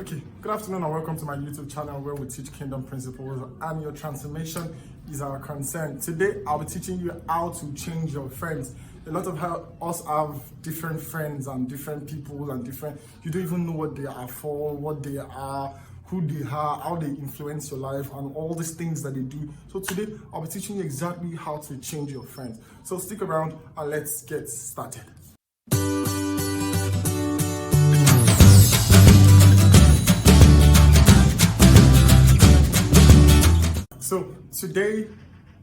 Okay, good afternoon and welcome to my YouTube channel where we teach kingdom principles and your transformation is our concern. Today, I'll be teaching you how to change your friends. A lot of us have different friends and different people and you don't even know what they are for, what they are, who they are, how they influence your life and all these things that they do. So today, I'll be teaching you exactly how to change your friends. So stick around and let's get started. So today,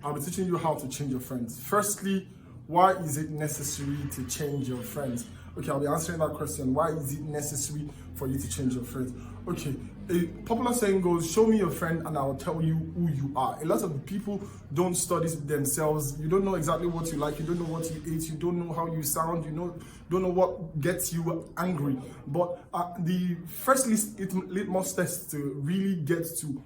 I'll be teaching you how to change your friends. Firstly, why is it necessary to change your friends? Okay, I'll be answering that question. Why is it necessary for you to change your friends? Okay, a popular saying goes, show me your friend and I'll tell you who you are. A lot of people don't study themselves. You don't know exactly what you like. You don't know what you eat. You don't know how you sound. You don't know what gets you angry. But the first litmus test to really get to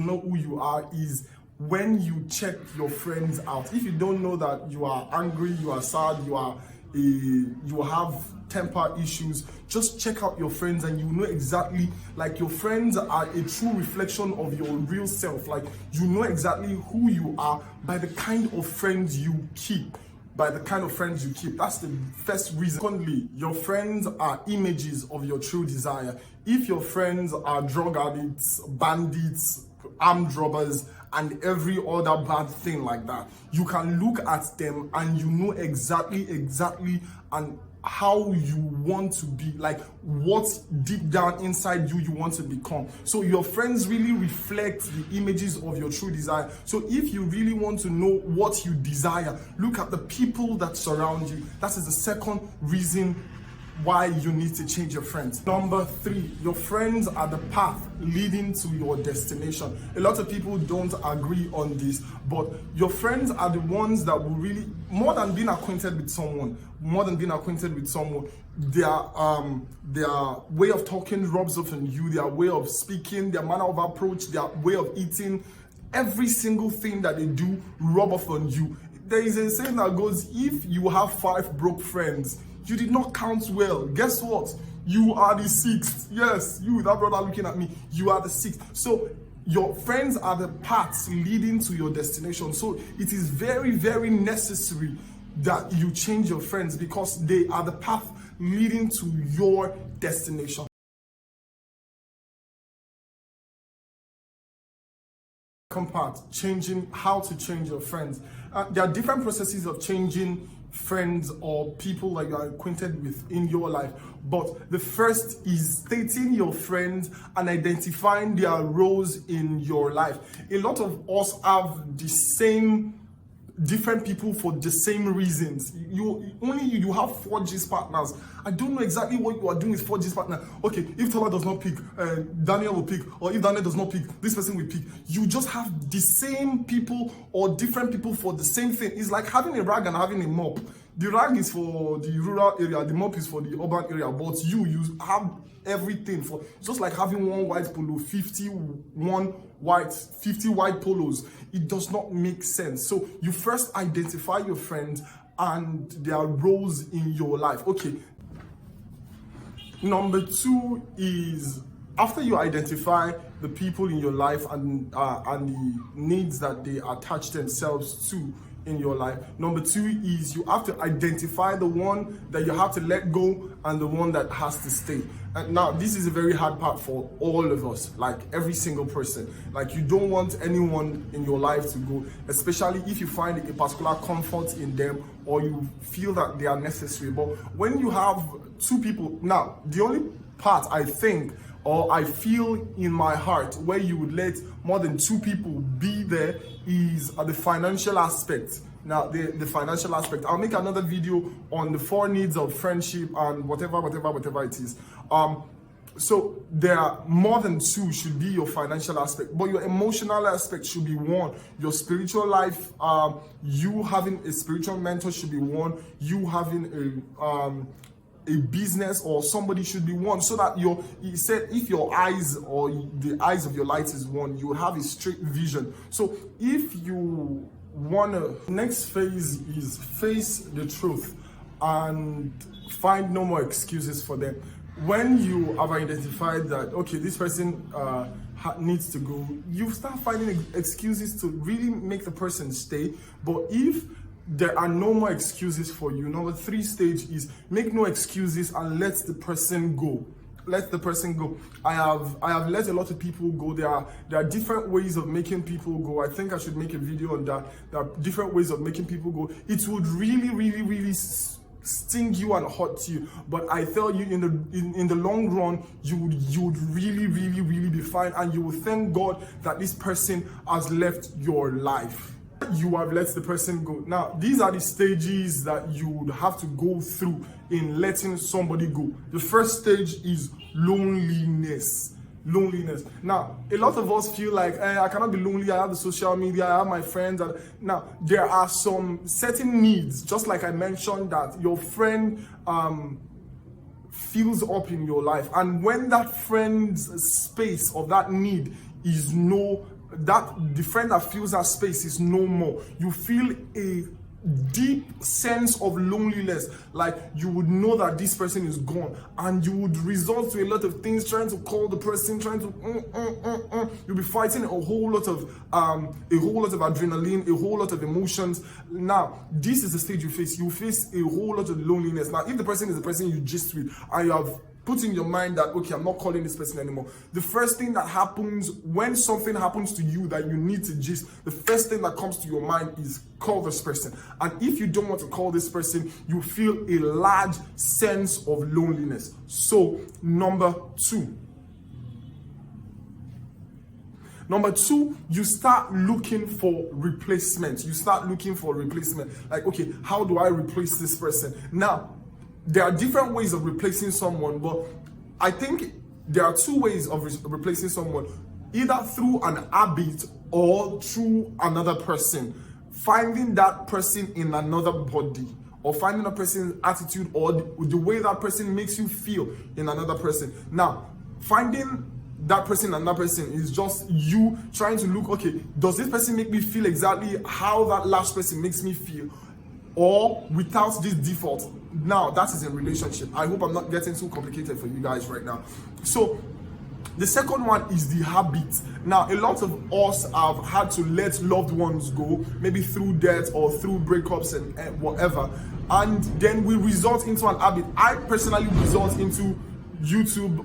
know who you are is when you check your friends out. If you don't know that you are angry, you are sad, you have temper issues, just check out your friends and you know exactly, like, your friends are a true reflection of your real self. Like, you know exactly who you are by the kind of friends you keep. That's the first reason. Secondly, your friends are images of your true desire. If your friends are drug addicts, bandits, armed robbers, and every other bad thing like that, you can look at them and you know exactly and how you want to be, like what deep down inside you want to become. So your friends really reflect the images of your true desire. So if you really want to know what you desire, look at the people that surround you. That is the second reason why you need to change your friends. Number 3, your friends are the path leading to your destination. A lot of people don't agree on this, but your friends are the ones that will really, more than being acquainted with someone, their way of talking rubs off on you, their way of speaking, their manner of approach, their way of eating, every single thing that they do rub off on you. There is a saying that goes, if you have 5 broke friends, you did not count well. Guess what? You are the 6th. Yes, you, that brother looking at me, you are the 6th. So your friends are the paths leading to your destination. So it is very, very necessary that you change your friends because they are the path leading to your destination. Second part, how to change your friends. There are different processes of changing friends or people that you are acquainted with in your life, but the first is stating your friends and identifying their roles in your life. A lot of us have the same different people for the same reasons. You have 4G's partners. I don't know exactly what you are doing with 4G's partner. Okay, if Tola does not pick, Daniel will pick, or if Daniel does not pick, this person will pick. You just have the same people or different people for the same thing. It's like having a rag and having a mop. The rag is for the rural area, the mop is for the urban area, but you have everything for. Just like having one white polo, 50 white polos. It does not make sense. So you first identify your friends and their roles in your life. Okay. Number 2 is, after you identify the people in your life and the needs that they attach themselves to in your life, number 2 is you have to identify the one that you have to let go and the one that has to stay. And now this is a very hard part for all of us, like every single person. Like, you don't want anyone in your life to go, especially if you find a particular comfort in them or you feel that they are necessary. But when you have 2 people, now the only part I think or I feel in my heart where you would let more than 2 people be there is the financial aspect. Now, the financial aspect, I'll make another video on the 4 needs of friendship and whatever it is. So there are more than 2 should be your financial aspect, but your emotional aspect should be 1. Your spiritual life, you having a spiritual mentor should be 1. You having a business or somebody should be 1, so that he said if your eyes or the eyes of your light is 1, you have a straight vision. So if you next phase is face the truth and find no more excuses for them. when you have identified that, okay, this person needs to go, you start finding excuses to really make the person stay. But if there are no more excuses for you, number 3 stage is make no excuses and let the person go. Let the person go. I have let a lot of people go. There are different ways of making people go. I think I should make a video on that. There are different ways of making people go. It would really sting you and hurt you, but I tell you, in the long run, you would really be fine, and you will thank God that this person has left your life. You have let the person go. Now, these are the stages that you would have to go through in letting somebody go. The first stage is loneliness. Now, a lot of us feel like, I cannot be lonely. I have the social media, I have my friends. Now, there are some certain needs, just like I mentioned, that your friend fills up in your life. And when that friend's space or that need is the friend that fills that space is no more, you feel a deep sense of loneliness. Like, you would know that this person is gone, and you would resort to a lot of things, trying to call the person, trying to you'll be fighting a whole lot of adrenaline, a whole lot of emotions. Now, this is the stage you face. You face a whole lot of loneliness. Now, if the person is the person you gist with, and you have put in your mind that, okay, I'm not calling this person anymore, the first thing that happens when something happens to you that you need to gist, the first thing that comes to your mind is call this person. And if you don't want to call this person, you feel a large sense of loneliness. So, number two, you start looking for replacement. Like, okay, how do I replace this person? Now, there are different ways of replacing someone, but I think there are 2 ways of replacing someone, either through an habit or through another person. Finding that person in another body, or finding a person's attitude or the way that person makes you feel in another person. Now, finding that person and that person is just you trying to look, okay, does this person make me feel exactly how that last person makes me feel? Or without this default? Now, that is a relationship. I hope I'm not getting too complicated for you guys right now. So, the second one is the habit. Now, a lot of us have had to let loved ones go, maybe through death or through breakups and whatever. And then we resort into an habit. I personally resort into YouTube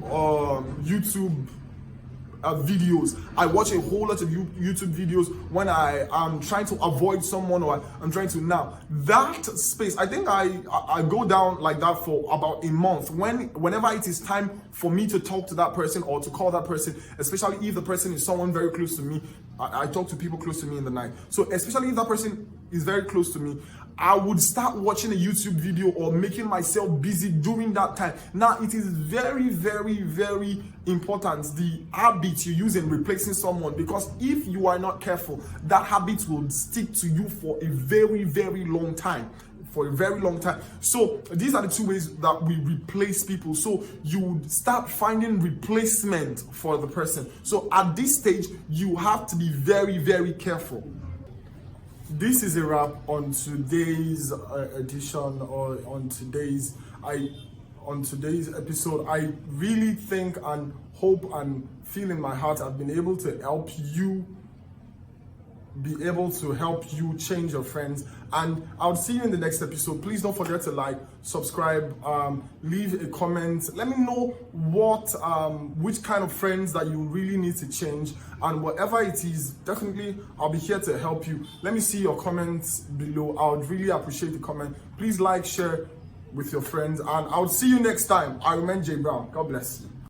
videos. I watch a whole lot of YouTube videos when I am trying to avoid someone, or I'm trying to. Now, that space, I think I go down like that for about a month. Whenever it is time for me to talk to that person or to call that person, especially if the person is someone very close to me, I talk to people close to me in the night. So especially if that person is very close to me, I would start watching a YouTube video or making myself busy during that time. Now, it is very important, the habit you use in replacing someone, because if you are not careful, that habit will stick to you for a very long time. So these are the 2 ways that we replace people. So you would start finding replacement for the person. So at this stage, you have to be very careful. This is a wrap on today's edition, or on today's episode. I really think and hope and feel in my heart I've been able to help you change your friends, and I'll see you in the next episode. Please don't forget to like, subscribe, leave a comment. Let me know which kind of friends that you really need to change, and whatever it is, definitely I'll be here to help you. Let me see your comments below. I would really appreciate the comment. Please like, share with your friends, and I'll see you next time. I remain Jay Brown. God bless you.